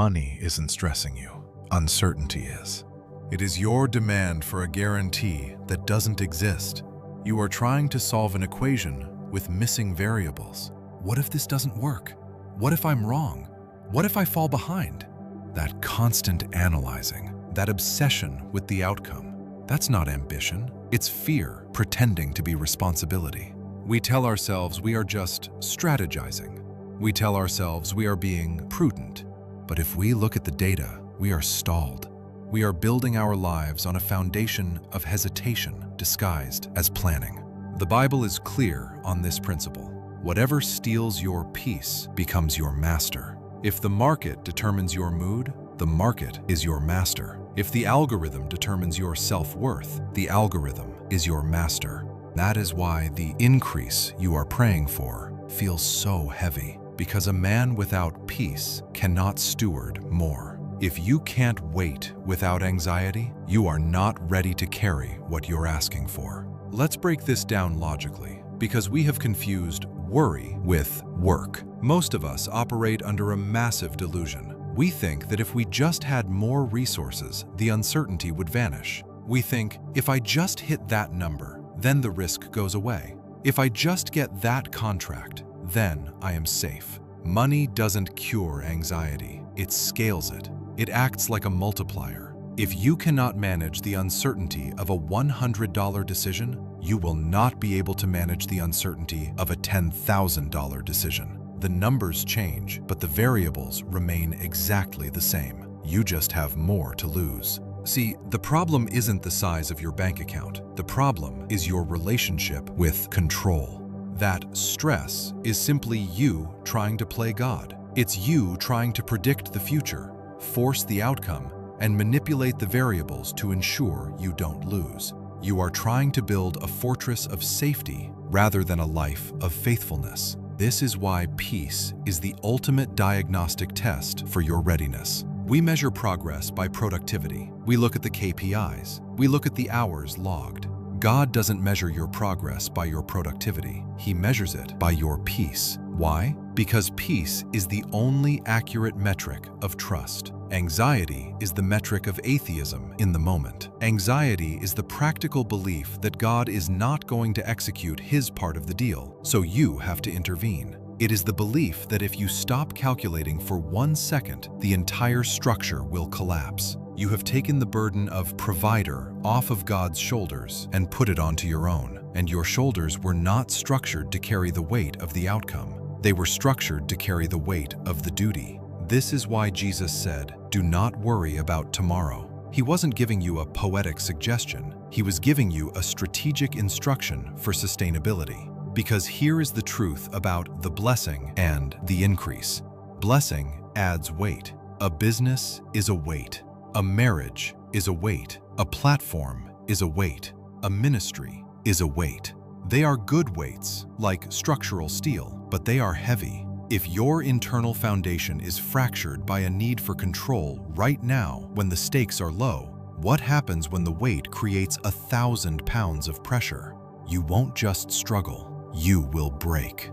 Money isn't stressing you. Uncertainty is. It is your demand for a guarantee that doesn't exist. You are trying to solve an equation with missing variables. What if this doesn't work? What if I'm wrong? What if I fall behind? That constant analyzing, that obsession with the outcome, that's not ambition. It's fear pretending to be responsibility. We tell ourselves we are just strategizing. We tell ourselves we are being prudent. But if we look at the data, we are stalled. We are building our lives on a foundation of hesitation disguised as planning. The Bible is clear on this principle. Whatever steals your peace becomes your master. If the market determines your mood, the market is your master. If the algorithm determines your self-worth, the algorithm is your master. That is why the increase you are praying for feels so heavy, because a man without peace cannot steward more. If you can't wait without anxiety, you are not ready to carry what you're asking for. Let's break this down logically, because we have confused worry with work. Most of us operate under a massive delusion. We think that if we just had more resources, the uncertainty would vanish. We think, if I just hit that number, then the risk goes away. If I just get that contract, then I am safe. Money doesn't cure anxiety, it scales it. It acts like a multiplier. If you cannot manage the uncertainty of a $100 decision, you will not be able to manage the uncertainty of a $10,000 decision. The numbers change, but the variables remain exactly the same. You just have more to lose. See, the problem isn't the size of your bank account. The problem is your relationship with control. That stress is simply you trying to play God. It's you trying to predict the future, force the outcome, and manipulate the variables to ensure you don't lose. You are trying to build a fortress of safety rather than a life of faithfulness. This is why peace is the ultimate diagnostic test for your readiness. We measure progress by productivity. We look at the KPIs. We look at the hours logged. God doesn't measure your progress by your productivity. He measures it by your peace. Why? Because peace is the only accurate metric of trust. Anxiety is the metric of atheism in the moment. Anxiety is the practical belief that God is not going to execute his part of the deal, so you have to intervene. It is the belief that if you stop calculating for 1 second, the entire structure will collapse. You have taken the burden of provider off of God's shoulders and put it onto your own, and your shoulders were not structured to carry the weight of the outcome. They were structured to carry the weight of the duty. This is why Jesus said, "Do not worry about tomorrow." He wasn't giving you a poetic suggestion. He was giving you a strategic instruction for sustainability. Because here is the truth about the blessing and the increase. Blessing adds weight. A business is a weight. A marriage is a weight. A platform is a weight. A ministry is a weight. They are good weights, like structural steel, but they are heavy. If your internal foundation is fractured by a need for control right now when the stakes are low, what happens when the weight creates 1,000 pounds of pressure? You won't just struggle, you will break.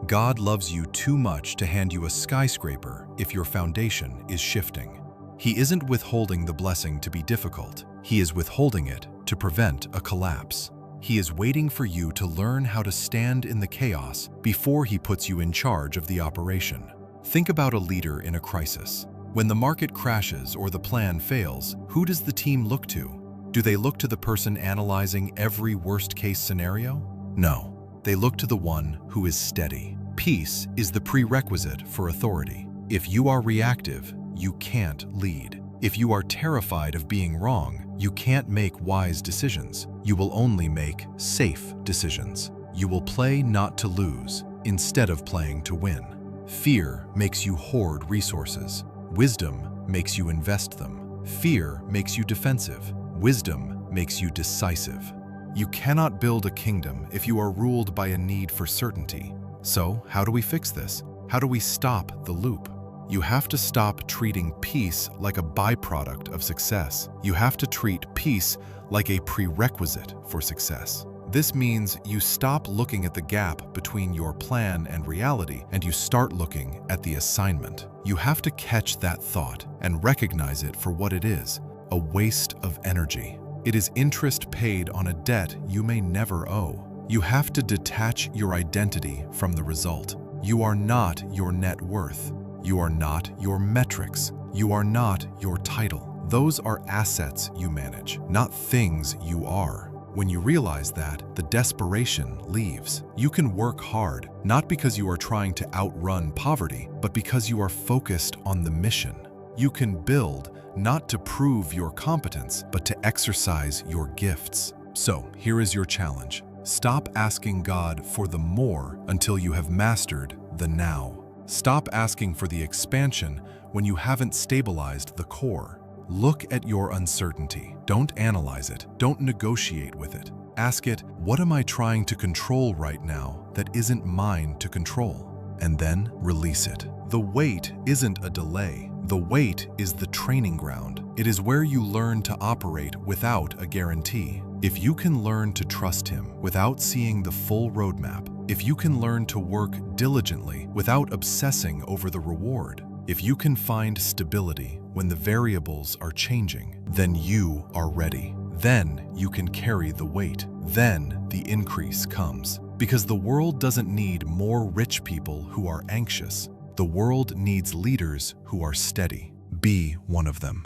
God loves you too much to hand you a skyscraper if your foundation is shifting. He isn't withholding the blessing to be difficult. He is withholding it to prevent a collapse. He is waiting for you to learn how to stand in the chaos before he puts you in charge of the operation. Think about a leader in a crisis. When the market crashes or the plan fails, who does the team look to? Do they look to the person analyzing every worst-case scenario? No, they look to the one who is steady. Peace is the prerequisite for authority. If you are reactive, you can't lead. If you are terrified of being wrong, you can't make wise decisions. You will only make safe decisions. You will play not to lose instead of playing to win. Fear makes you hoard resources. Wisdom makes you invest them. Fear makes you defensive. Wisdom makes you decisive. You cannot build a kingdom if you are ruled by a need for certainty. So, how do we fix this? How do we stop the loop? You have to stop treating peace like a byproduct of success. You have to treat peace like a prerequisite for success. This means you stop looking at the gap between your plan and reality, and you start looking at the assignment. You have to catch that thought and recognize it for what it is, a waste of energy. It is interest paid on a debt you may never owe. You have to detach your identity from the result. You are not your net worth. You are not your metrics. You are not your title. Those are assets you manage, not things you are. When you realize that, the desperation leaves. You can work hard, not because you are trying to outrun poverty, but because you are focused on the mission. You can build, not to prove your competence, but to exercise your gifts. So, here is your challenge. Stop asking God for the more until you have mastered the now. Stop asking for the expansion when you haven't stabilized the core. Look at your uncertainty. Don't analyze it. Don't negotiate with it. Ask it, what am I trying to control right now that isn't mine to control? And then release it. The wait isn't a delay. The wait is the training ground. It is where you learn to operate without a guarantee. If you can learn to trust Him without seeing the full roadmap, if you can learn to work diligently without obsessing over the reward, if you can find stability when the variables are changing, then you are ready. Then you can carry the weight. Then the increase comes. Because the world doesn't need more rich people who are anxious. The world needs leaders who are steady. Be one of them.